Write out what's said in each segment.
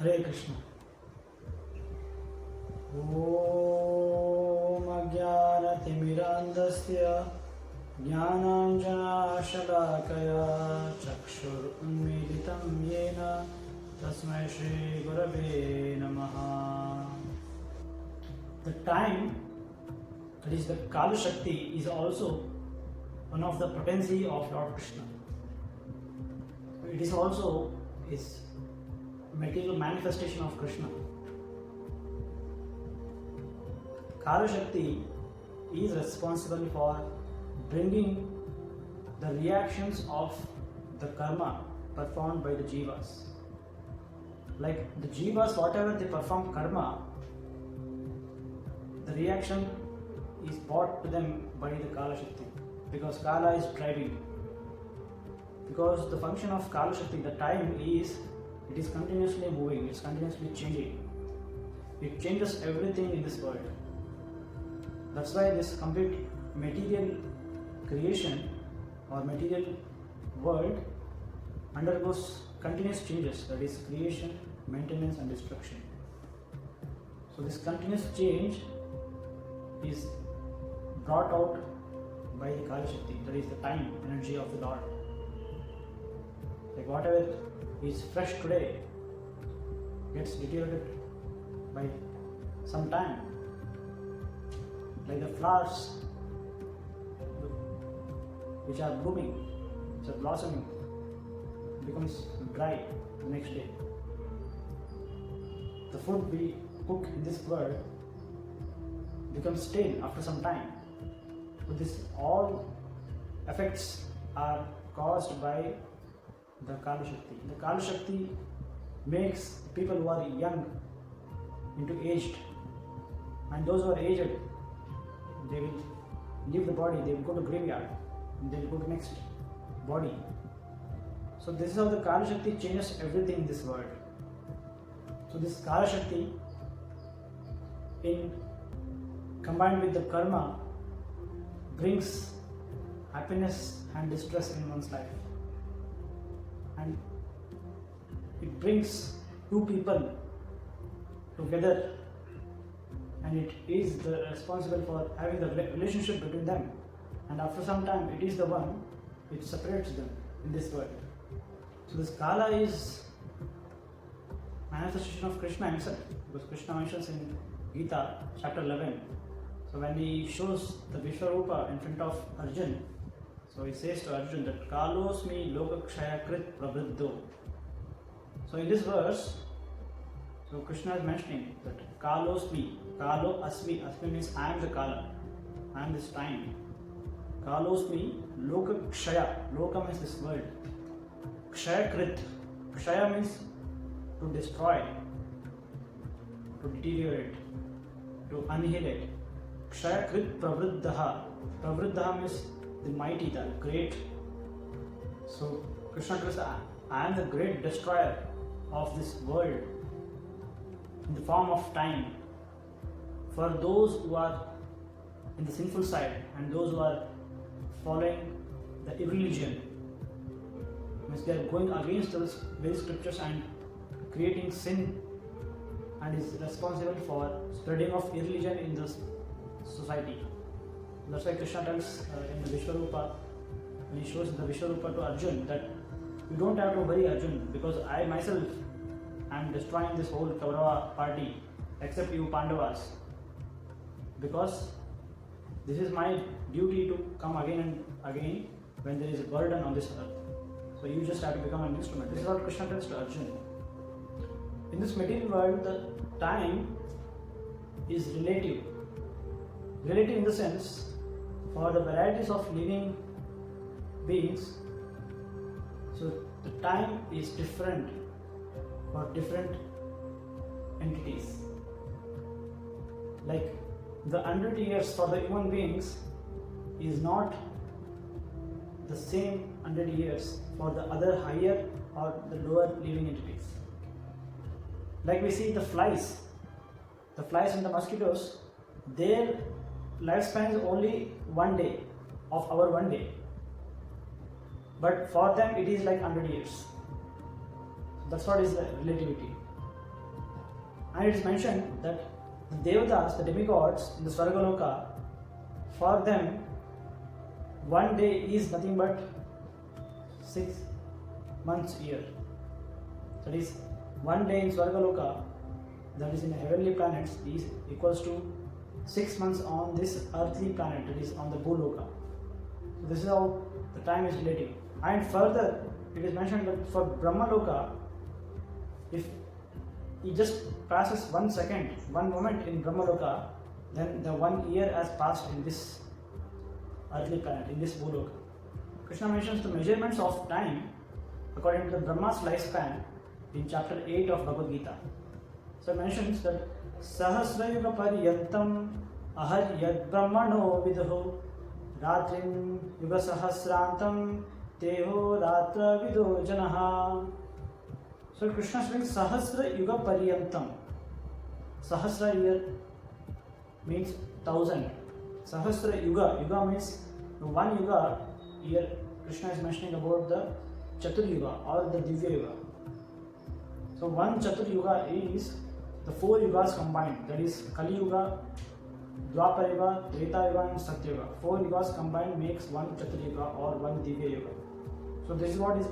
Hare Krishna. Om Ajnanaatimirandasya Jnananjanashalakaya Chakshur Unmilitam Yena Tasmai Shri Gurave Namaha. The time, that is the Kaala Shakti, is also one of the potency of Lord Krishna. It is also his material manifestation of Krishna. Kaala Shakti is responsible for bringing the reactions of the karma performed by the jivas. Like the jivas, whatever they perform karma, the reaction is brought to them by the Kaala Shakti, because Kaala is driving. Because the function of Kaala Shakti, the time is, it is continuously moving, it is continuously changing. It changes everything in this world. That's why this complete material creation or material world undergoes continuous changes, that is creation, maintenance and destruction. So this continuous change is brought out by the Kaala Shakti, that is the time, energy of the Lord. Like whatever is fresh today gets deteriorated by some time. Like the flowers which are blooming, which are blossoming, becomes dry the next day. The food we cook in this world becomes stale after some time. But this all effects are caused by the Kaala Shakti. The Kaala Shakti makes people who are young into aged, and those who are aged, they will leave the body, they will go to graveyard, and they will go to next body. So this is how the Kaala Shakti changes everything in this world. So this Kaala Shakti, in combined with the karma, brings happiness and distress in one's life. And it brings two people together, and it is the responsible for having the relationship between them, and after some time it is the one which separates them in this world. So this Kaala is manifestation of Krishna himself, because Krishna mentions in Gita chapter 11. So when he shows the Vishwarupa in front of Arjun, so he says to Arjun that Kalosmi lokakshaya krit prabhuddho. So in this verse, so Krishna is mentioning that Kalosmi, Kalo asmi, asmi means I am the Kaala, I am this time. Kalosmi lokakshaya, loka means this world. Kshaya krit, kshaya means to destroy, to deteriorate, to annihilate. Kshaya krit pravruddha, pravruddha means the mighty, the great. So Krishna tells, I am the great destroyer of this world in the form of time. For those who are in the sinful side and those who are following the irreligion, means they are going against those very scriptures and creating sin, and is responsible for spreading of irreligion in this society. That's why Krishna tells in the Vishwarupa, when he shows the Vishwarupa to Arjun, that you don't have to worry, Arjun, because I myself am destroying this whole Kaurava party except you Pandavas, because this is my duty to come again and again when there is a burden on this earth. So you just have to become an instrument. This is what Krishna tells to Arjun. In this material world, the time is relative. Relative in the sense, for the varieties of living beings, so the time is different for different entities. Like the 100 years for the human beings is not the same 100 years for the other higher or the lower living entities. Like we see the flies and the mosquitoes, their lifespan is only 1 day of our 1 day. But for them it is like 100 years. That's what is the relativity. And it is mentioned that the Devatas, the demigods in the Svargaloka, for them, one day is nothing but 6 months year. That is, one day in Svargaloka, that is in heavenly planets, is equals to 6 months on this earthly planet, that is on the Bhuloka. So this is how the time is relative. And further, it is mentioned that for Brahmaloka, if it just passes 1 second, 1 moment in Brahmaloka, then the 1 year has passed in this earthly planet, in this Bhuloka. Krishna mentions the measurements of time according to the Brahma's lifespan in chapter 8 of Bhagavadgita. So it mentions that Sahasra Yuga Paryantam Ahar Yad Brahmano Vidho Ratrim Yuga Sahasrantam Teho Ratra Vidho Janaha. So Krishna is saying Sahasra Yuga Paryantam. Sahasra year means 1000. Sahasra Yuga. Yuga means 1 Yuga. Here Krishna is mentioning about the Chatur Yuga or the Divya Yuga. So 1 Chatur Yuga is the 4 Yugas combined. That is Kali Yuga, Dwapara Yuga, Treta Yuga and Satya Yuga. 4 Yugas combined makes 1 Chatur Yuga or 1 Divya Yuga. So this is what is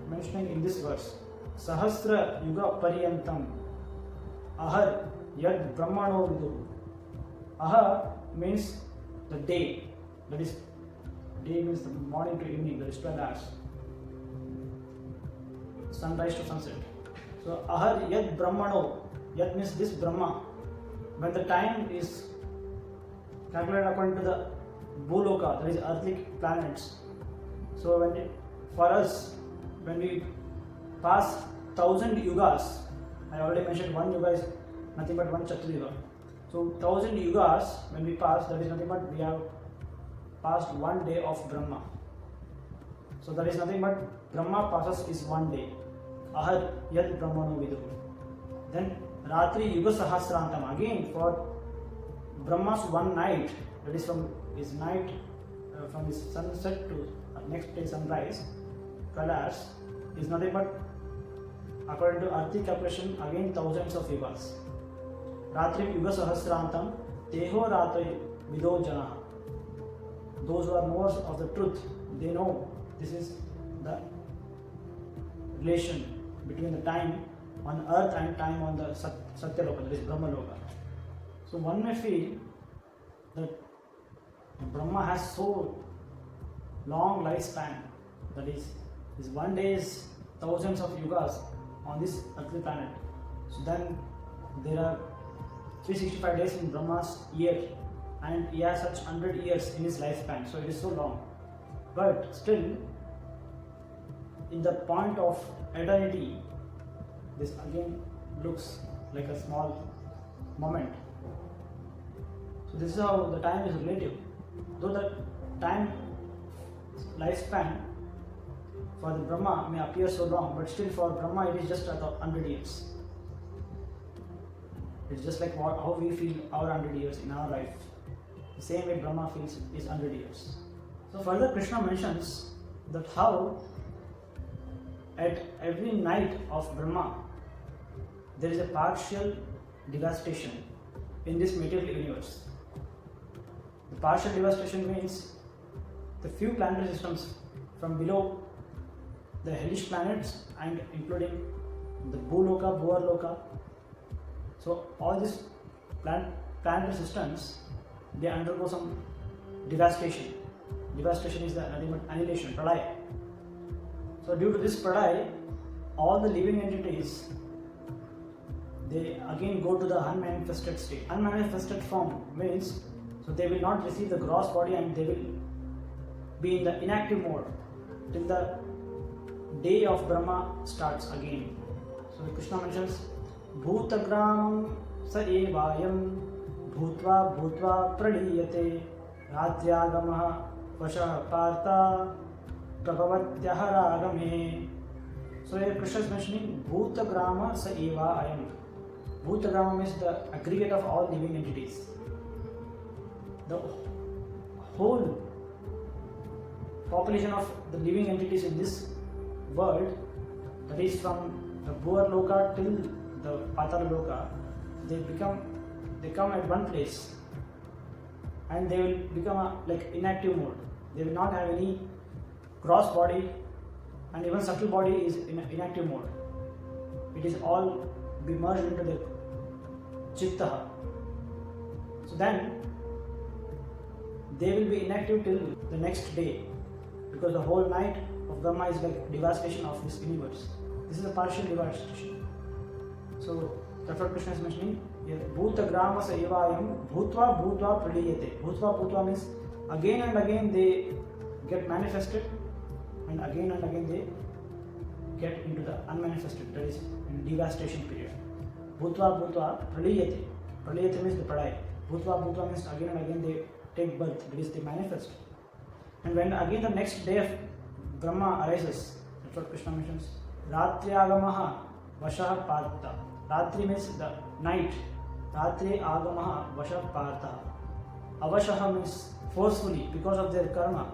mentioning in this verse. Sahasra Yuga Paryantam Ahar Yad Brahmano Vidu. Ahar means the day. That is, day means the morning to evening, that is 12 hours. Sunrise to sunset. So Ahar Yad Brahmano. Yad means this Brahma. When the time is calculated according to the Bhuloka, that is earthly planets. So for us, when we pass 1000 yugas, I already mentioned 1 yuga is nothing but 1 Chatur Yuga. So 1000 yugas, when we pass, that is nothing but we have passed 1 day of Brahma. So that is nothing but Brahma passes is 1 day. Ahar Yad Brahmano Vidu. Then Ratri Yuga Sahasrantam, again for Brahma's 1 night, that is from his night, from his sunset to next day sunrise, 12 hours, is nothing but, according to earthly calculation, again thousands of yugas. Ratri Yuga Sahasrantam Teho Ratri Vido Jana. Those who are knowers of the truth, they know this is the relation between the time on earth and time on the Satyaloka, that is Brahmaloka. So one may feel that Brahma has so long lifespan, that is, his 1 day is thousands of yugas on this earthly planet. So then there are 365 days in Brahma's year, and he has such 100 years in his lifespan, so it is so long. But still, in the point of eternity, this again looks like a small moment. So this is how the time is relative. Though the time lifespan for the Brahma may appear so long, but still for Brahma it is just 100 years. It's just like how we feel our 100 years in our life. The same way Brahma feels is 100 years. So further Krishna mentions that how at every night of Brahma there is a partial devastation in this material universe. The partial devastation means the few planetary systems from below the hellish planets and including the Bhuloka, Bhuarloka. So all these planetary systems, they undergo some devastation. Devastation is nothing but annihilation, pralaya. So due to this pralaya, all the living entities, they again go to the unmanifested state. Unmanifested form means, so they will not receive the gross body and they will be in the inactive mode till the day of Brahma starts again. So Krishna mentions Bhutagramam sa evayam bhutva bhutva pradiyate ratyagamaha vasha partha prabhavatyahara. So here Krishna is mentioning Bhutagrama sa eva ayam. Bhutagrama is the aggregate of all living entities. The whole population of the living entities in this world, that is from the Bhuarloka till the Patala Loka, they come at one place and they will become like inactive mode. They will not have any gross body, and even subtle body is in inactive mode. It is all be merged into the chitta. So then they will be inactive till the next day, because the whole night of Brahma is like devastation of this universe. This is a partial devastation. So that's what Krishna is mentioning. Bhuta grama sa evayam bhutva bhutva pradiyate. Bhutva means again and again they get manifested, and again they get into the unmanifested, that is in devastation period. Bhutva pradiyate. Pradiyate means the pradaya. Bhutva means again and again they take birth, that is they manifest. And when again the next day of Brahma arises, that's what Krishna mentions. Ratri agamaha vasha partha. Ratri means the night. Ratri agamaha vasha partha. Avashaha means forcefully, because of their karma.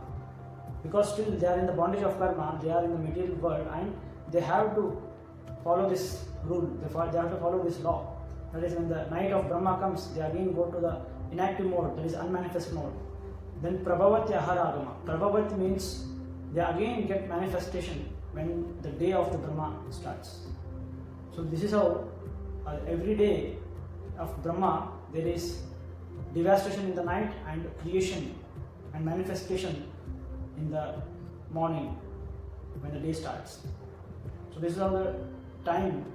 Because still they are in the bondage of karma, they are in the material world, and they have to follow this rule, they have to follow this law. That is, when the night of Brahma comes, they again go to the inactive mode, that is unmanifest mode. Then prabhavati aharagama. Prabhavat means they again get manifestation when the day of the Brahma starts. So this is how every day of Brahma there is devastation in the night and creation and manifestation in the morning when the day starts. So this is how the time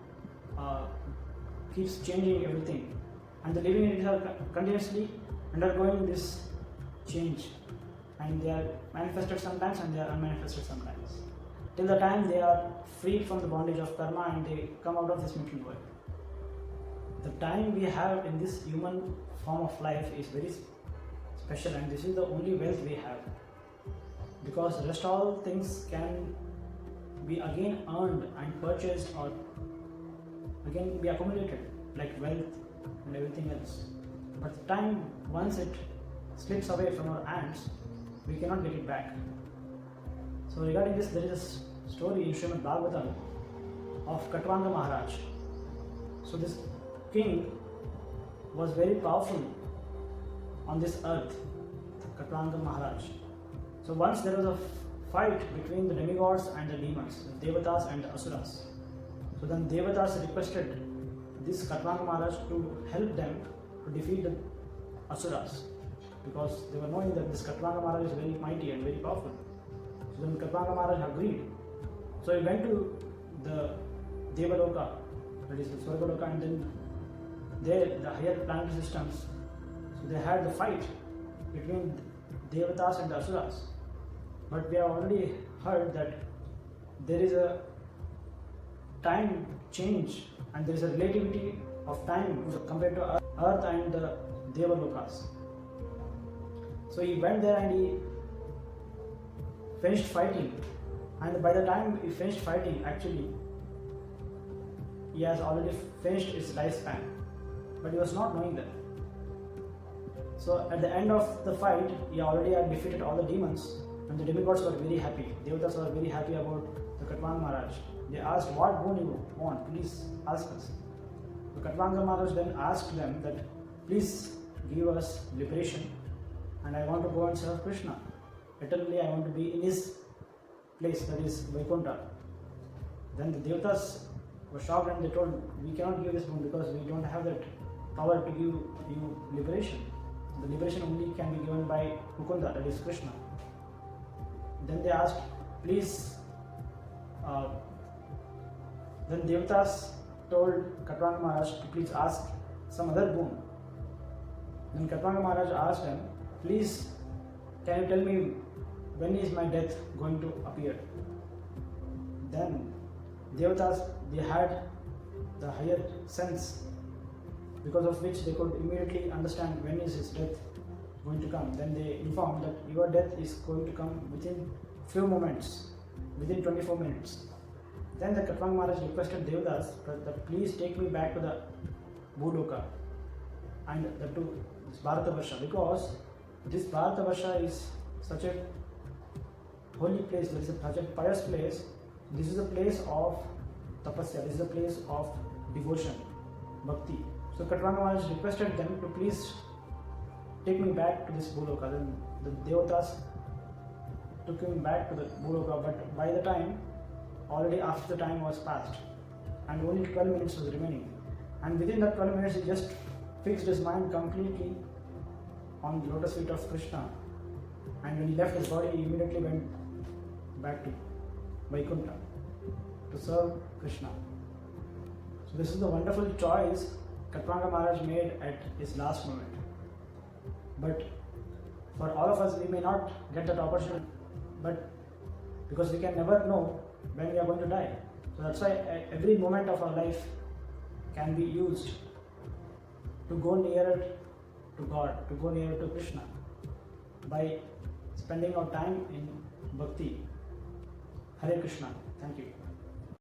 keeps changing everything, and the living entities are continuously undergoing this change, and they are manifested sometimes and they are unmanifested sometimes, till the time they are freed from the bondage of karma and they come out of this material world. The time we have in this human form of life is very special, and this is the only wealth we have, because rest all things can be again earned and purchased or again be accumulated, like wealth and everything else. But the time, once it slips away from our hands, we cannot get it back. So regarding this, there is a story in Srimad Bhagavatam of Katvanga Maharaj. So this king was very powerful on this earth, Katvanga Maharaj. So once there was a fight between the demigods and the demons, the Devatas and the Asuras. So then Devatas requested this Katvanga Maharaj to help them to defeat the Asuras, because they were knowing that this Katvanga Maharaj is very mighty and very powerful. So then Katvanga Maharaj agreed. So he went to the Devaloka, that is the Swargaloka, and then there, the higher planetary systems, so they had the fight between Devatas and the Asuras. But we have already heard that there is a time change and there is a relativity of time compared to Earth and the Devalokas. So he went there and he finished fighting, and by the time he finished fighting, actually he has already finished his lifespan, but he was not knowing that. So at the end of the fight, he already had defeated all the demons, and the demigods were very happy. Devatas were very happy about the Katvanga Maharaj. They asked, "What boon you want? Please ask us." The Katvanga Maharaj then asked them that, "Please give us liberation, and I want to go and serve Krishna. Eternally I want to be in his place, that is Vaikuntha." Then the Devatas were shocked and they told, "We cannot give this boon because we don't have that power to give you liberation. The liberation only can be given by Mukunda, that is Krishna." Then they asked, "Please," then Devatas told Katvanga Maharaj to please ask some other boon. Then Katvanga Maharaj asked him, "Please, can you tell me when is my death going to appear?" Then Devatas, they had the higher sense, because of which they could immediately understand when is his death going to come. Then they informed that your death is going to come within few moments, within 24 minutes. Then the Katvanga Maharaj requested Devatas that please take me back to the Bhuloka and to this Bharatavarsha, because this Bharatavarsha is such a holy place, there is such a pious place. This is a place of tapasya, this is a place of devotion, bhakti. So Katvanga Maharaj requested them to please take me back to this Bhuloka. Then the Devatas took him back to the Bhuloka, but by the time, already after the time was passed, and only 12 minutes was remaining. And within that 12 minutes, he just fixed his mind completely on the lotus feet of Krishna. And when he left his body, he immediately went back to Vaikuntha to serve Krishna. So this is the wonderful choice Katvanga Maharaj made at his last moment. But for all of us, we may not get that opportunity, but because we can never know when we are going to die. So that's why every moment of our life can be used to go nearer to God, to go nearer to Krishna by spending our time in bhakti. Hare Krishna. Thank you.